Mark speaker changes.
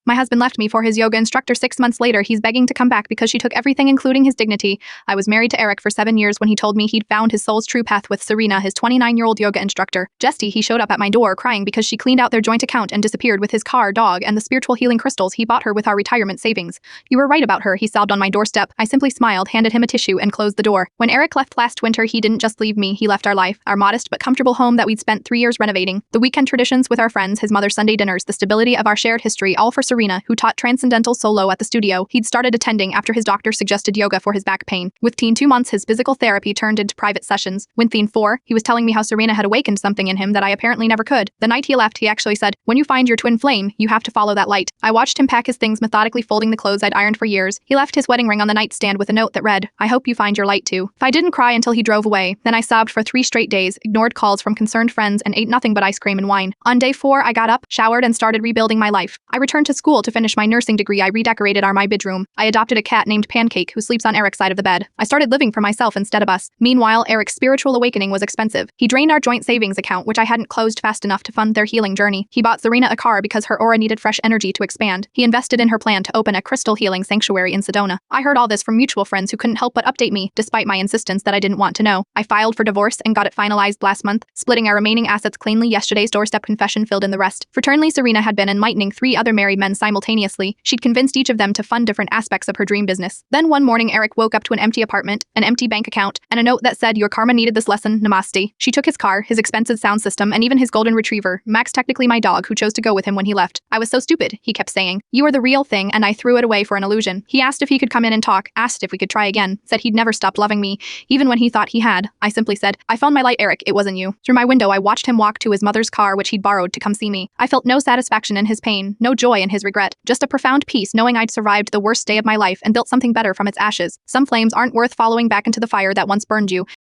Speaker 1: My husband left me for his yoga instructor 6 months later. He's begging to come back because she took everything, including his dignity. I was married to Eric for 7 years when he told me he'd found his soul's true path with Serena, his 29-year-old yoga instructor. Jesty, he showed up at my door crying because she cleaned out their joint account and disappeared with his car, dog, and the spiritual healing crystals he bought her with our retirement savings. You were right about her, he sobbed on my doorstep. I simply smiled, handed him a tissue, and closed the door. When Eric left last winter, he didn't just leave me, he left our life, our modest but comfortable home that we'd spent 3 years renovating, the weekend traditions with our friends, his mother's Sunday dinners, the stability of our shared history, all for Serena, who taught transcendental solo at the studio he'd started attending after his doctor suggested yoga for his back pain. Within 2 months, his physical therapy turned into private sessions. Within 4, he was telling me how Serena had awakened something in him that I apparently never could. The night he left, he actually said, "When you find your twin flame, you have to follow that light." I watched him pack his things, methodically folding the clothes I'd ironed for years. He left his wedding ring on the nightstand with a note that read, "I hope you find your light too." I didn't cry until he drove away. Then I sobbed for 3 straight days, ignored calls from concerned friends, and ate nothing but ice cream and wine. On day 4, I got up, showered, and started rebuilding my life. I returned to school to finish my nursing degree. I redecorated my bedroom. I adopted a cat named Pancake who sleeps on Eric's side of the bed. I started living for myself instead of us. Meanwhile, Eric's spiritual awakening was expensive. He drained our joint savings account, which I hadn't closed fast enough to fund their healing journey. He bought Serena a car because her aura needed fresh energy to expand. He invested in her plan to open a crystal healing sanctuary in Sedona. I heard all this from mutual friends who couldn't help but update me, despite my insistence that I didn't want to know. I filed for divorce and got it finalized last month, splitting our remaining assets cleanly. Yesterday's doorstep confession filled in the rest. Fraternally, Serena had been enlightening 3 other married men simultaneously. She'd convinced each of them to fund different aspects of her dream business. Then one morning, Eric woke up to an empty apartment, an empty bank account, and a note that said, "Your karma needed this lesson, namaste." She took his car, his expensive sound system, and even his golden retriever, Max, technically my dog, who chose to go with him when he left. "I was so stupid," he kept saying. "You are the real thing," and I threw it away for an illusion. He asked if he could come in and talk, asked if we could try again, said he'd never stopped loving me, even when he thought he had. I simply said, "I found my light, Eric, it wasn't you." Through my window, I watched him walk to his mother's car, which he'd borrowed to come see me. I felt no satisfaction in his pain, no joy in his regret, just a profound peace knowing I'd survived the worst day of my life and built something better from its ashes. Some flames aren't worth following back into the fire that once burned you.